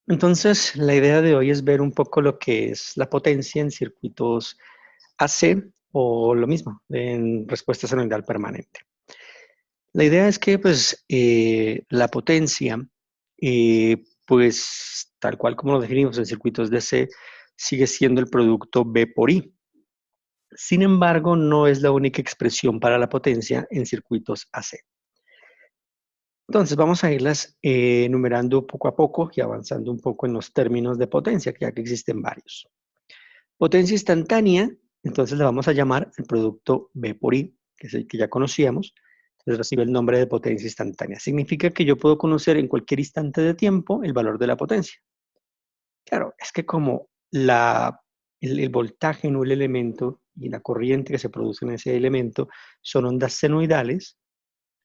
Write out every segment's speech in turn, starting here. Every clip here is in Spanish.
Entonces, la idea de hoy es ver un poco lo que es la potencia en circuitos AC o lo mismo, en respuesta senoidal permanente. La idea es que pues, la potencia, pues tal cual como lo definimos en circuitos DC, sigue siendo el producto B por I. Sin embargo, no es la única expresión para la potencia en circuitos AC. Entonces, vamos a irlas enumerando poco a poco y avanzando un poco en los términos de potencia, ya que existen varios. Potencia instantánea, entonces le vamos a llamar el producto B por I, que es el que ya conocíamos. Entonces recibe el nombre de potencia instantánea. Significa que yo puedo conocer en cualquier instante de tiempo el valor de la potencia. Claro, es que como el voltaje en un elemento y la corriente que se produce en ese elemento son ondas senoidales,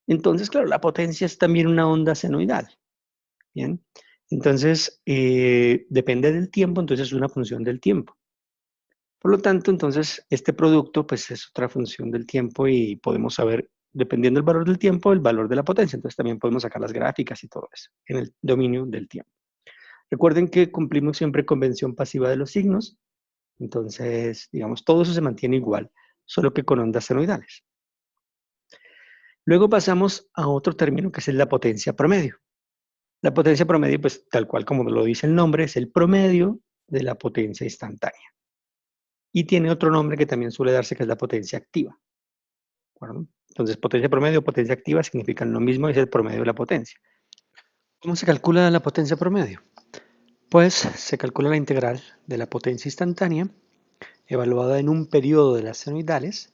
entonces, claro, la potencia es también una onda senoidal. Bien, entonces depende del tiempo, entonces es una función del tiempo. Por lo tanto, entonces, este producto pues es otra función del tiempo y podemos saber, dependiendo del valor del tiempo, el valor de la potencia. Entonces también podemos sacar las gráficas y todo eso en el dominio del tiempo. Recuerden que cumplimos siempre convención pasiva de los signos. Entonces, digamos, todo eso se mantiene igual, solo que con ondas senoidales. Luego pasamos a otro término que es la potencia promedio. La potencia promedio, pues tal cual como lo dice el nombre, es el promedio de la potencia instantánea. Y tiene otro nombre que también suele darse, que es la potencia activa. ¿De acuerdo? Entonces, potencia promedio o potencia activa significan lo mismo, es el promedio de la potencia. ¿Cómo se calcula la potencia promedio? Pues se calcula la integral de la potencia instantánea evaluada en un periodo de las senoidales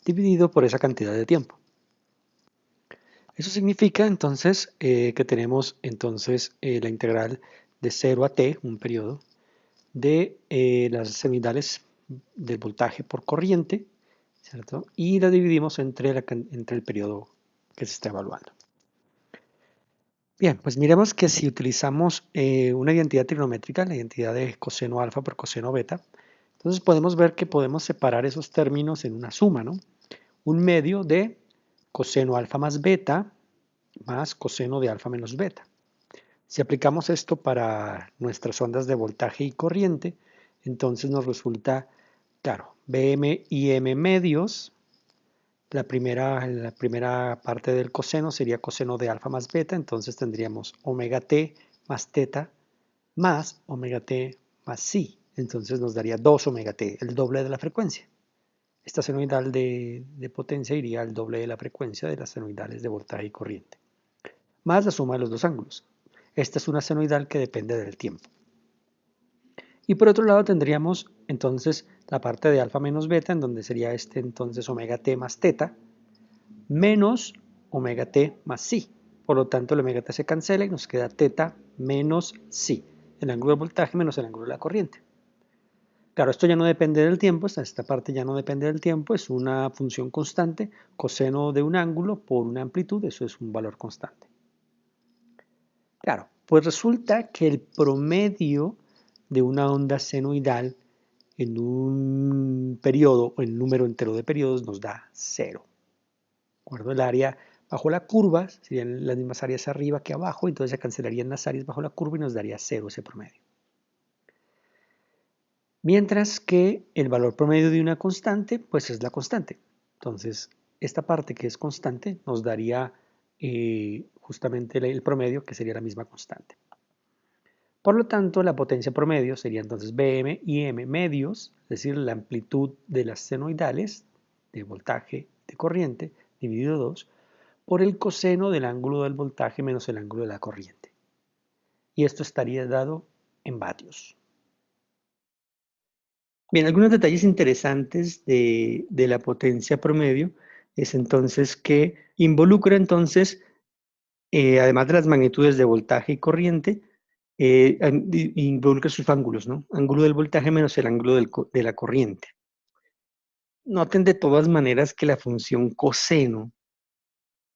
dividido por esa cantidad de tiempo. Eso significa entonces que tenemos entonces la integral de 0 a t, un periodo, de las senoidales del voltaje por corriente, ¿cierto? Y la dividimos entre el periodo que se está evaluando. Bien, pues miremos que si utilizamos una identidad trigonométrica, la identidad de coseno alfa por coseno beta, entonces podemos ver que podemos separar esos términos en una suma, ¿no? Un medio de coseno alfa más beta más coseno de alfa menos beta. Si aplicamos esto para nuestras ondas de voltaje y corriente, entonces nos resulta, claro, Bm y M medios. La primera parte del coseno sería coseno de alfa más beta, entonces tendríamos omega t más teta más omega t más psi. Entonces nos daría 2 omega t, el doble de la frecuencia. Esta senoidal de potencia iría al doble de la frecuencia de las senoidales de voltaje y corriente, más la suma de los dos ángulos. Esta es una senoidal que depende del tiempo. Y por otro lado tendríamos entonces la parte de alfa menos beta, en donde sería entonces omega t más teta, menos omega t más psi. Por lo tanto, el omega t se cancela y nos queda teta menos psi, el ángulo de voltaje menos el ángulo de la corriente. Claro, esto ya no depende del tiempo, esta parte ya no depende del tiempo, es una función constante, coseno de un ángulo por una amplitud, eso es un valor constante. Claro, pues resulta que el promedio de una onda senoidal en un periodo o en número entero de periodos nos da 0. ¿De acuerdo? El área bajo la curva serían las mismas áreas arriba que abajo, entonces se cancelarían las áreas bajo la curva y nos daría 0 ese promedio. Mientras que el valor promedio de una constante, pues es la constante. Entonces, esta parte que es constante nos daría justamente el promedio, que sería la misma constante. Por lo tanto, la potencia promedio sería entonces Bm y M medios, es decir, la amplitud de las senoidales de voltaje de corriente dividido 2 por el coseno del ángulo del voltaje menos el ángulo de la corriente. Y esto estaría dado en vatios. Bien, algunos detalles interesantes de la potencia promedio es entonces que involucra entonces, además de las magnitudes de voltaje y corriente, involucra sus ángulos, ¿no? Ángulo del voltaje menos el ángulo de la corriente. Noten de todas maneras que la función coseno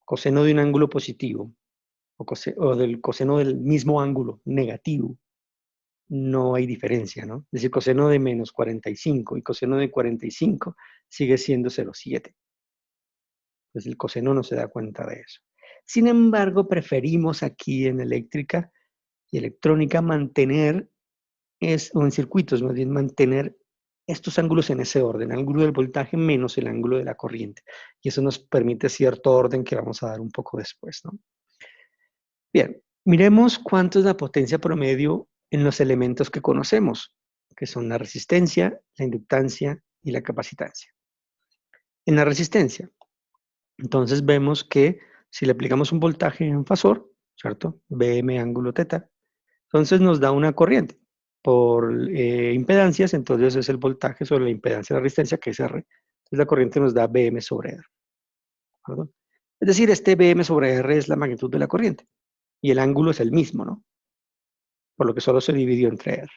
de un ángulo positivo o del coseno del mismo ángulo negativo, no hay diferencia, ¿no? Es decir, coseno de menos 45 y coseno de 45 sigue siendo 0,7. Pues el coseno no se da cuenta de eso. Sin embargo, preferimos aquí en eléctrica y electrónica mantener, o en circuitos más bien, mantener estos ángulos en ese orden, el ángulo del voltaje menos el ángulo de la corriente. Y eso nos permite cierto orden que vamos a dar un poco después, ¿no? Bien, miremos cuánto es la potencia promedio en los elementos que conocemos, que son la resistencia, la inductancia y la capacitancia. En la resistencia, entonces vemos que si le aplicamos un voltaje en fasor, ¿cierto? Bm ángulo teta, entonces nos da una corriente por impedancias, entonces es el voltaje sobre la impedancia de la resistencia, que es R. Entonces la corriente nos da Bm sobre R. ¿De acuerdo? Es decir, este Bm sobre R es la magnitud de la corriente y el ángulo es el mismo, ¿no? Por lo que solo se dividió entre R.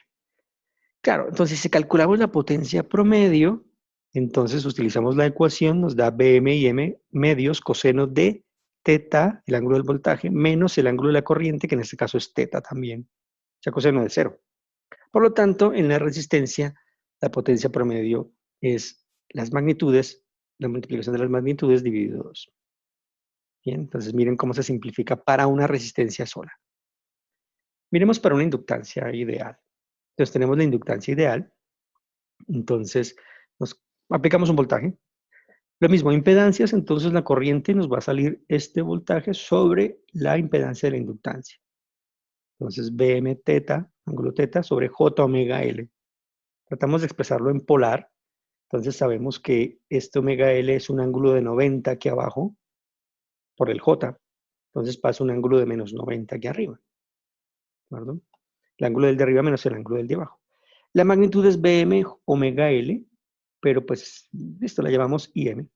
Claro, entonces si calculamos la potencia promedio, entonces utilizamos la ecuación, nos da Bm y M medios coseno de teta, el ángulo del voltaje, menos el ángulo de la corriente, que en este caso es teta también, o sea, coseno de cero. Por lo tanto, en la resistencia, la potencia promedio es las magnitudes, la multiplicación de las magnitudes dividido 2. Bien, entonces miren cómo se simplifica para una resistencia sola. Miremos para una inductancia ideal. Entonces tenemos la inductancia ideal, entonces nos aplicamos un voltaje. Lo mismo, impedancias, entonces la corriente nos va a salir este voltaje sobre la impedancia de la inductancia. Entonces Bm teta, ángulo teta, sobre J omega L. Tratamos de expresarlo en polar. Entonces sabemos que este omega L es un ángulo de 90 aquí abajo por el J. Entonces pasa un ángulo de menos 90 aquí arriba. ¿De acuerdo? El ángulo del de arriba menos el ángulo del de abajo. La magnitud es Bm omega L, pero pues esto la llamamos Im.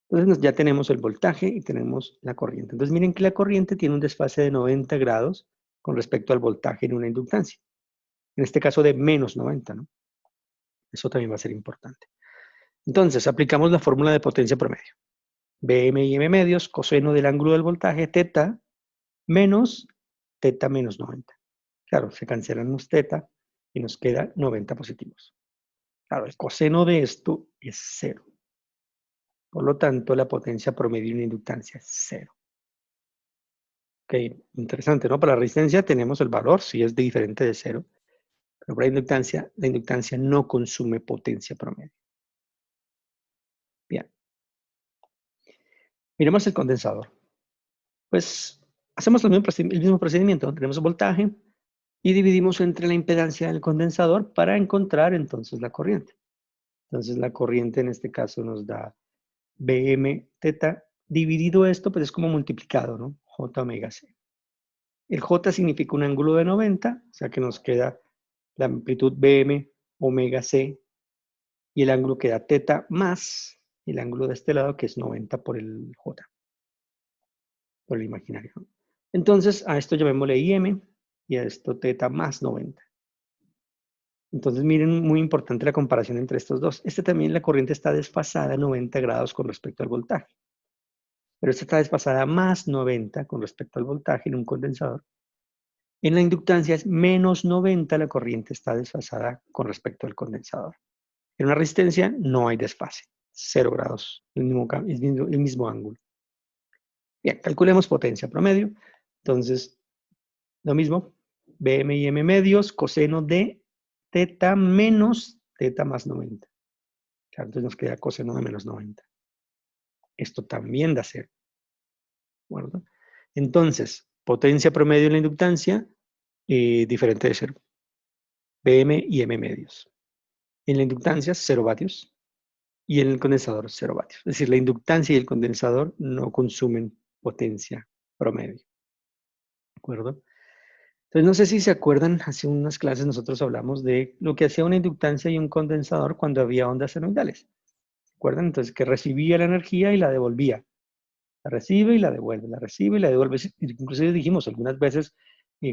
Entonces ya tenemos el voltaje y tenemos la corriente. Entonces miren que la corriente tiene un desfase de 90 grados con respecto al voltaje en una inductancia. En este caso de menos 90, ¿no? Eso también va a ser importante. Entonces aplicamos la fórmula de potencia promedio. Bm y M medios, coseno del ángulo del voltaje, teta menos teta menos 90. Claro, se cancelan los teta y nos queda 90 positivos. Claro, el coseno de esto es 0. Por lo tanto, la potencia promedio de una inductancia es 0. Ok, interesante, ¿no? Para la resistencia tenemos el valor, si es diferente de 0. Pero para la inductancia no consume potencia promedio. Bien. Miremos el condensador. Pues hacemos el mismo procedimiento. Tenemos el voltaje y dividimos entre la impedancia del condensador para encontrar entonces la corriente. Entonces la corriente en este caso nos da Bm teta dividido esto, pues es como multiplicado, ¿no? J omega c. El J significa un ángulo de 90, o sea que nos queda la amplitud Bm omega c y el ángulo queda teta más el ángulo de este lado que es 90 por el J, por el imaginario. Entonces a esto llamémosle Im y a esto teta más 90. Entonces miren, muy importante la comparación entre estos dos. También la corriente está desfasada 90 grados con respecto al voltaje. Pero esta está desfasada más 90 con respecto al voltaje en un condensador. En la inductancia es menos 90, la corriente está desfasada con respecto al condensador. En una resistencia no hay desfase, 0 grados, el mismo ángulo. Bien, calculemos potencia promedio. Entonces, lo mismo, Bm y M medios, coseno de teta menos teta más 90. Claro, entonces nos queda coseno de menos 90. Esto también da 0. ¿De acuerdo? Entonces, potencia promedio en la inductancia, diferente de 0. Bm y M medios. En la inductancia, 0 vatios. Y en el condensador, 0 vatios. Es decir, la inductancia y el condensador no consumen potencia promedio. ¿De acuerdo? Entonces, no sé si se acuerdan, hace unas clases nosotros hablamos de lo que hacía una inductancia y un condensador cuando había ondas senoidales. ¿Se acuerdan? Entonces, que recibía la energía y la devolvía. La recibe y la devuelve, la recibe y la devuelve. Inclusive dijimos, algunas veces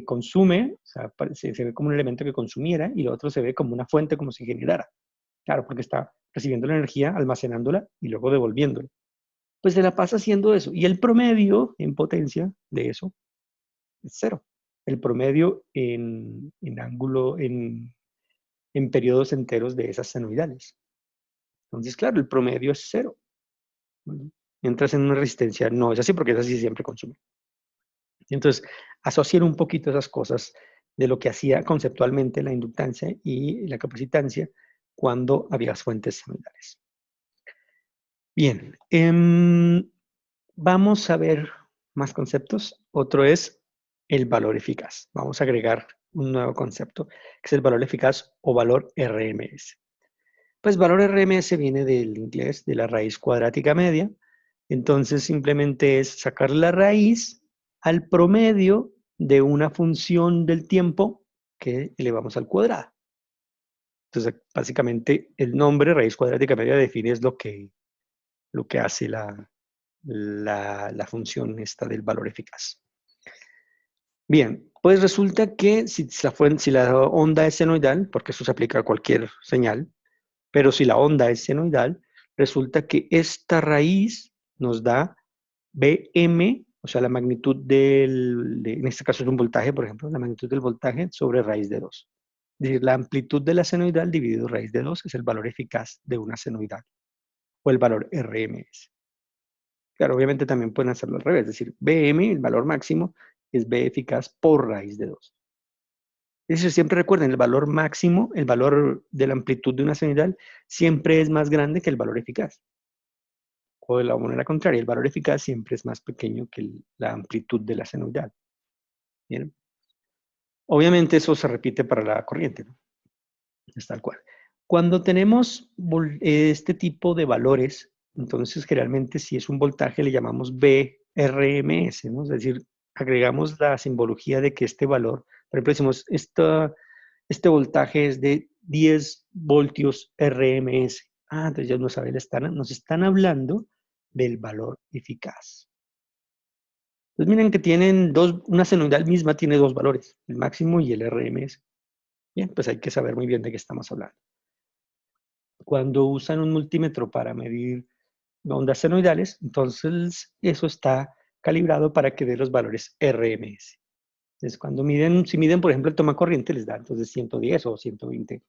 consume, o sea, se ve como un elemento que consumiera y lo otro se ve como una fuente, como si generara. Claro, porque está recibiendo la energía, almacenándola y luego devolviéndola. Pues se la pasa haciendo eso. Y el promedio en potencia de eso es 0. El promedio en ángulo, en periodos enteros de esas senoidales. Entonces, claro, el promedio es 0. Bueno, mientras en una resistencia no es así, porque es así siempre consume. Entonces, asociar un poquito esas cosas de lo que hacía conceptualmente la inductancia y la capacitancia cuando había fuentes similares. Bien, vamos a ver más conceptos. Otro es el valor eficaz. Vamos a agregar un nuevo concepto, que es el valor eficaz o valor RMS. Pues valor RMS viene del inglés, de la raíz cuadrática media. Entonces simplemente es sacar la raíz al promedio de una función del tiempo que elevamos al cuadrado. Entonces, básicamente, el nombre raíz cuadrática media define es lo que hace la función esta del valor eficaz. Bien, pues resulta que si la onda es senoidal, porque eso se aplica a cualquier señal, pero si la onda es senoidal, resulta que esta raíz nos da Bm, o sea, la magnitud en este caso es un voltaje, por ejemplo, la magnitud del voltaje sobre raíz de 2. Es decir, la amplitud de la senoidal dividido raíz de 2 es el valor eficaz de una senoidal, o el valor RMS. Claro, obviamente también pueden hacerlo al revés, es decir, Bm, el valor máximo, es B eficaz por raíz de 2. Es decir, siempre recuerden, el valor máximo, el valor de la amplitud de una senoidal, siempre es más grande que el valor eficaz. O de la manera contraria, el valor eficaz siempre es más pequeño que la amplitud de la senoidal. ¿Bien? Obviamente eso se repite para la corriente, ¿no? Es tal cual. Cuando tenemos este tipo de valores, entonces generalmente si es un voltaje le llamamos VRMS, ¿no? Es decir, agregamos la simbología de que este valor, por ejemplo, decimos, este voltaje es de 10 voltios RMS. Ah, entonces ya no saben, nos están hablando del valor eficaz. Entonces miren que tienen una senoidal misma tiene dos valores, el máximo y el RMS. Bien, pues hay que saber muy bien de qué estamos hablando. Cuando usan un multímetro para medir ondas senoidales, entonces eso está calibrado para que dé los valores RMS. Entonces cuando si miden por ejemplo el toma corriente, les da entonces 110 o 120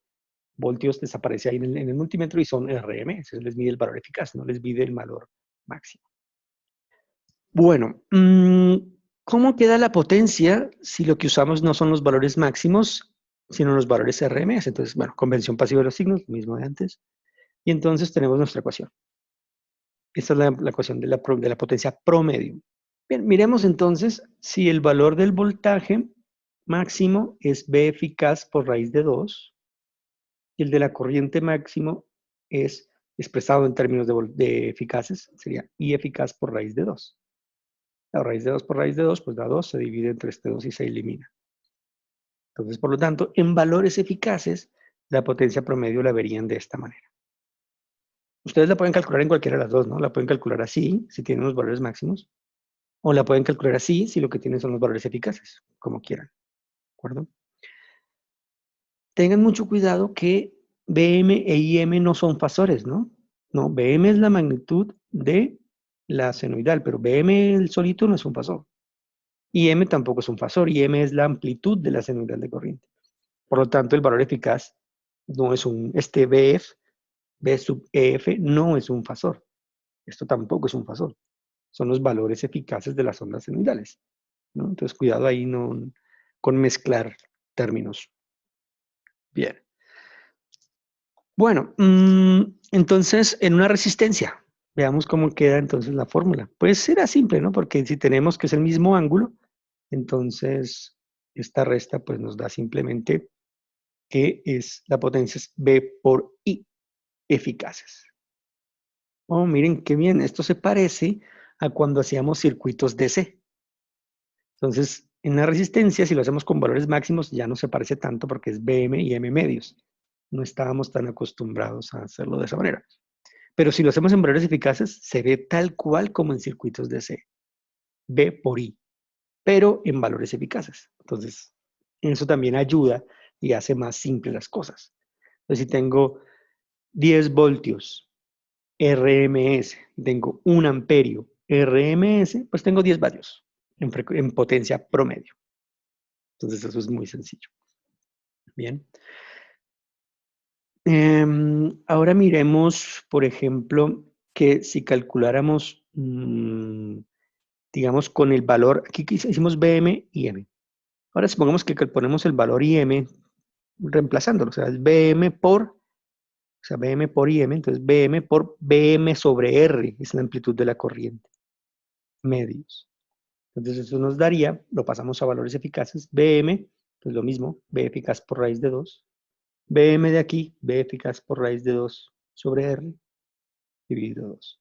voltios, desaparece ahí en el multímetro y son RMS, les mide el valor eficaz, no les mide el valor máximo. Bueno, ¿cómo queda la potencia si lo que usamos no son los valores máximos, sino los valores RMS? Entonces, bueno, convención pasiva de los signos, lo mismo de antes. Y entonces tenemos nuestra ecuación. Esta es la ecuación de la potencia promedio. Bien, miremos entonces si el valor del voltaje máximo es B eficaz por raíz de 2 y el de la corriente máximo es expresado en términos de eficaces, sería I eficaz por raíz de 2. La raíz de 2 por raíz de 2, pues da 2, se divide entre este 2 y se elimina. Entonces, por lo tanto, en valores eficaces, la potencia promedio la verían de esta manera. Ustedes la pueden calcular en cualquiera de las dos, ¿no? La pueden calcular así, si tienen los valores máximos, o la pueden calcular así, si lo que tienen son los valores eficaces, como quieran, ¿de acuerdo? Tengan mucho cuidado que Bm e Im no son fasores, ¿no? No, Bm es la magnitud de la senoidal, pero Bm el solito no es un fasor. Im tampoco es un fasor, Im es la amplitud de la senoidal de corriente. Por lo tanto, el valor eficaz no es este BF, B sub EF no es un fasor. Esto tampoco es un fasor. Son los valores eficaces de las ondas senoidales, ¿no? Entonces, cuidado ahí con mezclar términos. Bien. Bueno, entonces, en una resistencia, veamos cómo queda entonces la fórmula. Pues será simple, ¿no? Porque si tenemos que es el mismo ángulo, entonces esta resta pues nos da simplemente que la potencia es B por I, eficaces. Oh, miren qué bien, esto se parece a cuando hacíamos circuitos DC. Entonces, en la resistencia, si lo hacemos con valores máximos, ya no se parece tanto porque es BM y M medios. No estábamos tan acostumbrados a hacerlo de esa manera. Pero si lo hacemos en valores eficaces, se ve tal cual como en circuitos DC. B por I, pero en valores eficaces. Entonces, eso también ayuda y hace más simples las cosas. Entonces, si tengo 10 voltios RMS, tengo 1 amperio RMS, pues tengo 10 vatios en potencia promedio. Entonces eso es muy sencillo. Bien. Ahora miremos, por ejemplo, que si calculáramos digamos, con el valor, aquí hicimos BM y M. Ahora supongamos que ponemos el valor IM reemplazándolo, o sea, es BM por, o sea, BM por IM, entonces BM por BM sobre R, es la amplitud de la corriente, medios. Entonces eso nos daría, lo pasamos a valores eficaces, BM, pues lo mismo, B eficaz por raíz de 2, BM de aquí, B eficaz por raíz de 2 sobre R, dividido 2.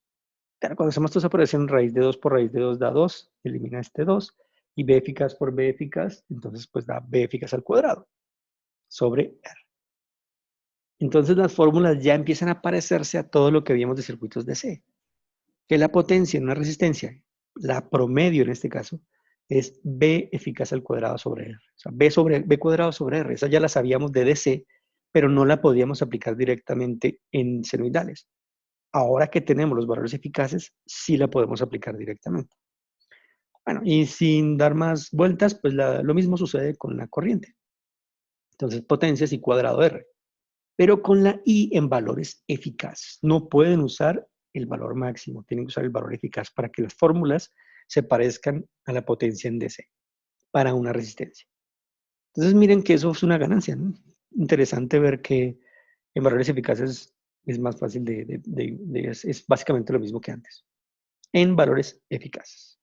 Claro, cuando hacemos esta operación, raíz de 2 por raíz de 2 da 2, elimina este 2, y B eficaz por B eficaz, entonces pues da B eficaz al cuadrado, sobre R. Entonces las fórmulas ya empiezan a parecerse a todo lo que vimos de circuitos DC, que la potencia en una resistencia, la promedio en este caso, es B eficaz al cuadrado sobre R. O sea, B cuadrado sobre R, esa ya la sabíamos de DC, pero no la podíamos aplicar directamente en senoidales. Ahora que tenemos los valores eficaces, sí la podemos aplicar directamente. Bueno, y sin dar más vueltas, pues lo mismo sucede con la corriente. Entonces, potencias y cuadrado R. Pero con la I en valores eficaces. No pueden usar el valor máximo, tienen que usar el valor eficaz para que las fórmulas se parezcan a la potencia en DC para una resistencia. Entonces, miren que eso es una ganancia, ¿no? Interesante ver que en valores eficaces es más fácil es básicamente lo mismo que antes. En valores eficaces.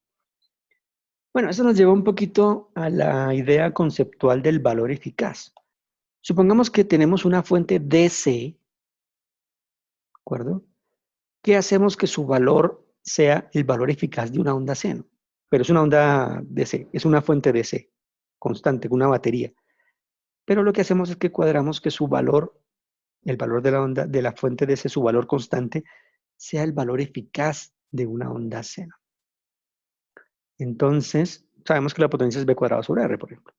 Bueno, eso nos lleva un poquito a la idea conceptual del valor eficaz. Supongamos que tenemos una fuente DC, ¿de acuerdo? ¿Qué hacemos que su valor sea el valor eficaz de una onda seno? Pero es una onda DC, es una fuente DC, constante, una batería. Pero lo que hacemos es que cuadramos que su valor, el valor de la onda, de la fuente DC, su valor constante, sea el valor eficaz de una onda seno. Entonces, sabemos que la potencia es B cuadrado sobre R, por ejemplo.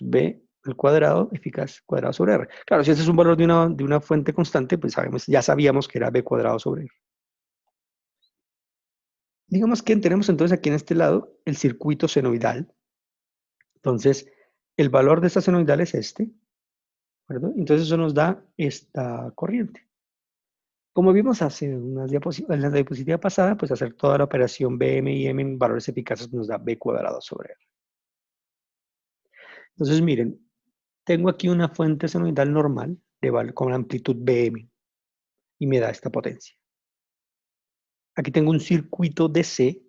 B al cuadrado eficaz cuadrado sobre R. Claro, si ese es un valor de una fuente constante, pues ya sabíamos que era B cuadrado sobre R. Digamos que tenemos entonces aquí en este lado el circuito senoidal. Entonces, el valor de esta senoidal es este, ¿verdad? Entonces eso nos da esta corriente. Como vimos hace unas en la diapositiva pasada, pues hacer toda la operación BM y M en valores eficaces nos da B cuadrado sobre R. Entonces, miren, tengo aquí una fuente senoidal normal con amplitud BM y me da esta potencia. Aquí tengo un circuito DC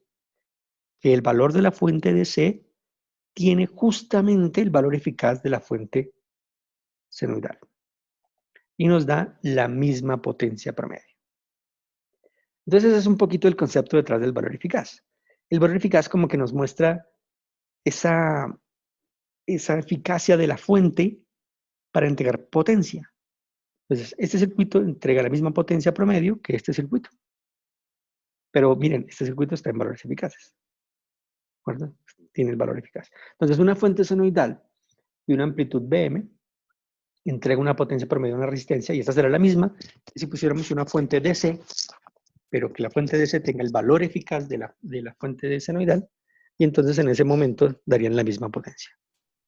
que el valor de la fuente DC tiene justamente el valor eficaz de la fuente senoidal y nos da la misma potencia promedio. Entonces ese es un poquito el concepto detrás del valor eficaz. El valor eficaz como que nos muestra esa eficacia de la fuente para entregar potencia. Entonces este circuito entrega la misma potencia promedio que este circuito. Pero miren, este circuito está en valores eficaces. ¿De acuerdo? Tiene el valor eficaz. Entonces una fuente senoidal de una amplitud BM entrega una potencia promedio de una resistencia y esta será la misma que si pusiéramos una fuente DC, pero que la fuente DC tenga el valor eficaz de la fuente de senoidal y entonces en ese momento darían la misma potencia.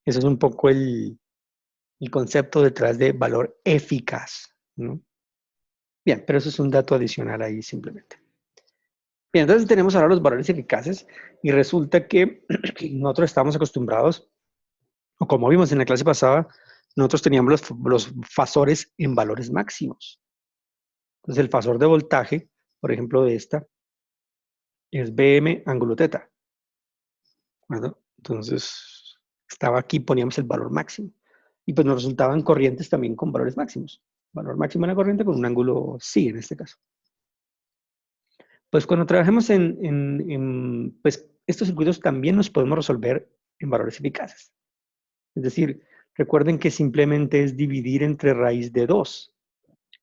Ese es un poco el concepto detrás de valor eficaz, ¿no? Bien, pero eso es un dato adicional ahí simplemente. Bien, entonces tenemos ahora los valores eficaces y resulta que nosotros estamos acostumbrados, o como vimos en la clase pasada, nosotros teníamos los fasores en valores máximos. Entonces el fasor de voltaje, por ejemplo de esta, es BM ángulo teta. ¿Verdad? Entonces estaba aquí, poníamos el valor máximo. Y pues nos resultaban corrientes también con valores máximos. Valor máximo en la corriente con un ángulo psi en este caso. Pues cuando trabajemos pues estos circuitos también los podemos resolver en valores eficaces. Es decir, recuerden que simplemente es dividir entre raíz de 2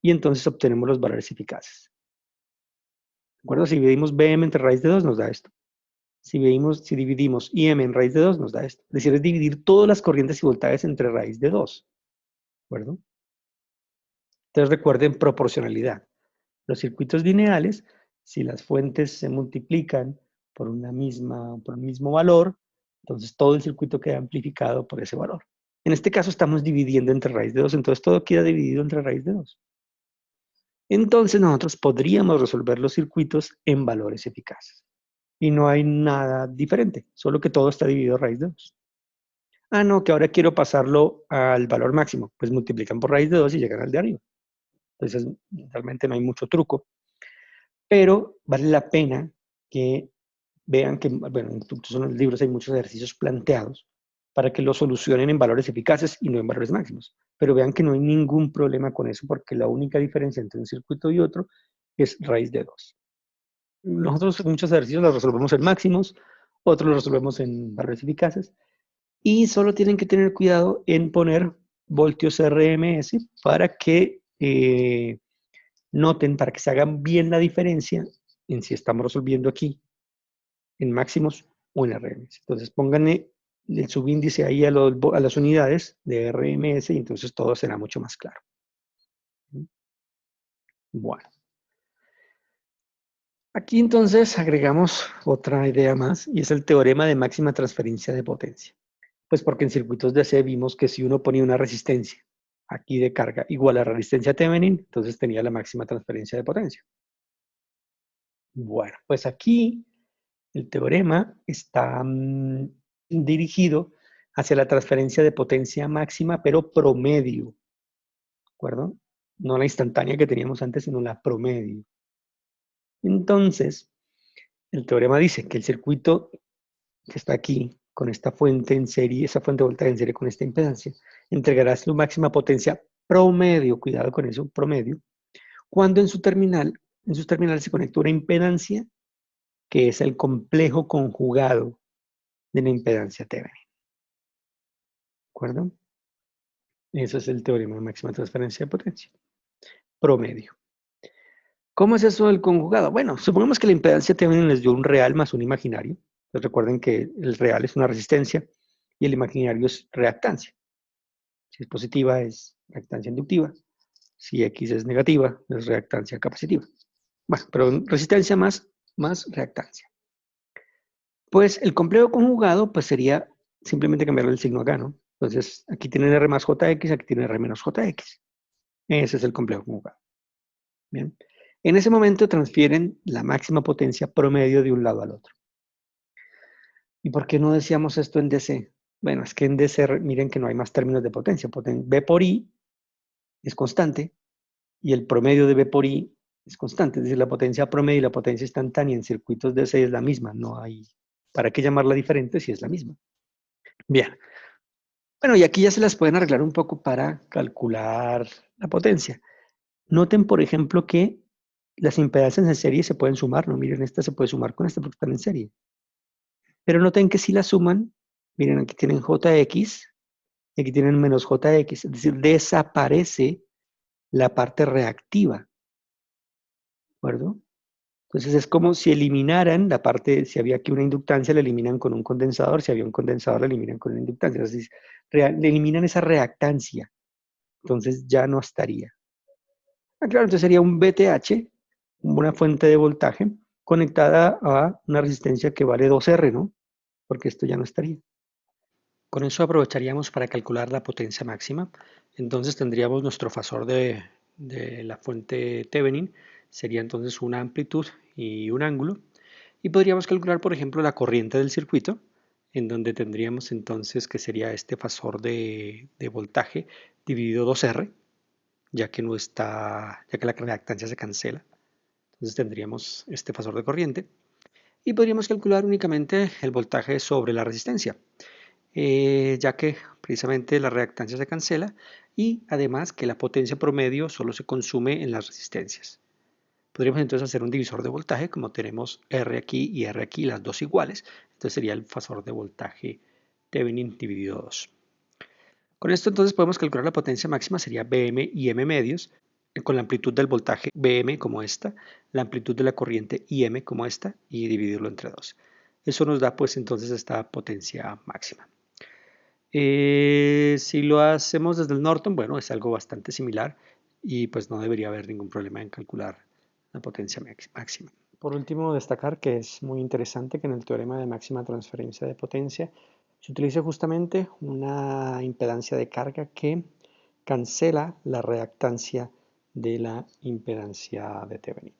y entonces obtenemos los valores eficaces. ¿De acuerdo? Si dividimos BM entre raíz de 2 nos da esto. Si dividimos IM en raíz de 2 nos da esto. Es decir, es dividir todas las corrientes y voltajes entre raíz de 2. ¿De acuerdo? Entonces recuerden proporcionalidad. Los circuitos lineales, si las fuentes se multiplican por un mismo valor, entonces todo el circuito queda amplificado por ese valor. En este caso estamos dividiendo entre raíz de 2, entonces todo queda dividido entre raíz de 2. Entonces nosotros podríamos resolver los circuitos en valores eficaces. y no hay nada diferente, solo que todo está dividido a raíz de 2. Ah, no, que ahora quiero pasarlo al valor máximo, pues multiplican por raíz de 2 y llegan al de arriba. Entonces, realmente no hay mucho truco, pero vale la pena que vean que, bueno, en los libros hay muchos ejercicios planteados para que lo solucionen en valores eficaces y no en valores máximos. Pero vean que no hay ningún problema con eso porque la única diferencia entre un circuito y otro es raíz de 2. Nosotros muchos ejercicios los resolvemos en máximos, otros los resolvemos en valores eficaces y solo tienen que tener cuidado en poner voltios RMS para que noten, para que se hagan bien la diferencia en si estamos resolviendo aquí en máximos o en RMS. Entonces pónganle el subíndice ahí a las unidades de RMS y entonces todo será mucho más claro. Bueno. Aquí entonces agregamos otra idea más y es el teorema de máxima transferencia de potencia. Pues porque en circuitos DC vimos que si uno ponía una resistencia aquí de carga igual a la resistencia Thevenin, entonces tenía la máxima transferencia de potencia. Bueno, pues aquí el teorema está dirigido hacia la transferencia de potencia máxima, pero promedio, ¿de acuerdo? No la instantánea que teníamos antes, sino la promedio. Entonces, el teorema dice que el circuito que está aquí, con esta fuente en serie, esa fuente de voltaje en serie con esta impedancia, entregará su máxima potencia promedio, cuidado con eso, promedio, cuando en sus terminales se conecta una impedancia que es el complejo conjugado de la impedancia Thevenin. ¿De acuerdo? Eso es el teorema de máxima transferencia de potencia. Promedio. ¿Cómo es eso del conjugado? Bueno, supongamos que la impedancia Thevenin les dio un real más un imaginario. Pues recuerden que el real es una resistencia y el imaginario es reactancia. Si es positiva es reactancia inductiva. Si X es negativa es reactancia capacitiva. Bueno, pero resistencia más reactancia. Pues el complejo conjugado pues sería simplemente cambiarle el signo acá, ¿no? Entonces aquí tienen R más JX, aquí tienen R menos JX. Ese es el complejo conjugado. Bien. En ese momento transfieren la máxima potencia promedio de un lado al otro. ¿Y por qué no decíamos esto en DC? Bueno, es que en DC miren que no hay más términos de potencia. B por I es constante y el promedio de B por I es constante. Es decir, la potencia promedio y la potencia instantánea en circuitos DC es la misma. No hay, ¿para qué llamarla diferente si es la misma? Bien. Bueno, y aquí ya se las pueden arreglar un poco para calcular la potencia. Noten, por ejemplo, que las impedancias en serie se pueden sumar, ¿no? Miren, esta se puede sumar con esta porque están en serie. Pero noten que si la suman, miren, aquí tienen JX y aquí tienen menos JX, es decir, desaparece la parte reactiva, ¿de acuerdo? Entonces es como si eliminaran la parte, si había aquí una inductancia, la eliminan con un condensador, si había un condensador, la eliminan con una inductancia, es decir, le eliminan esa reactancia, entonces ya no estaría. Ah, claro, entonces sería un VTH, una fuente de voltaje, conectada a una resistencia que vale 2R, ¿no? Porque esto ya no estaría. Con eso aprovecharíamos para calcular la potencia máxima. Entonces tendríamos nuestro fasor de la fuente Thevenin, sería entonces una amplitud y un ángulo. Y podríamos calcular, por ejemplo, la corriente del circuito, en donde tendríamos entonces que sería este fasor de voltaje dividido 2R, ya que la reactancia se cancela. Entonces tendríamos este fasor de corriente. Y podríamos calcular únicamente el voltaje sobre la resistencia. Ya que precisamente la reactancia se cancela y además que la potencia promedio solo se consume en las resistencias. Podríamos entonces hacer un divisor de voltaje como tenemos R aquí y R aquí, las dos iguales. Entonces sería el fasor de voltaje Thevenin dividido 2. Con esto entonces podemos calcular la potencia máxima, sería Bm y M medios, con la amplitud del voltaje Bm como esta, la amplitud de la corriente Im como esta y dividirlo entre 2. Eso nos da pues entonces esta potencia máxima. Si lo hacemos desde el Norton, bueno, es algo bastante similar y pues no debería haber ningún problema en calcular la potencia máxima. Por último, destacar que es muy interesante que en el teorema de máxima transferencia de potencia se utilice justamente una impedancia de carga que cancela la reactancia de la impedancia de Thevenin.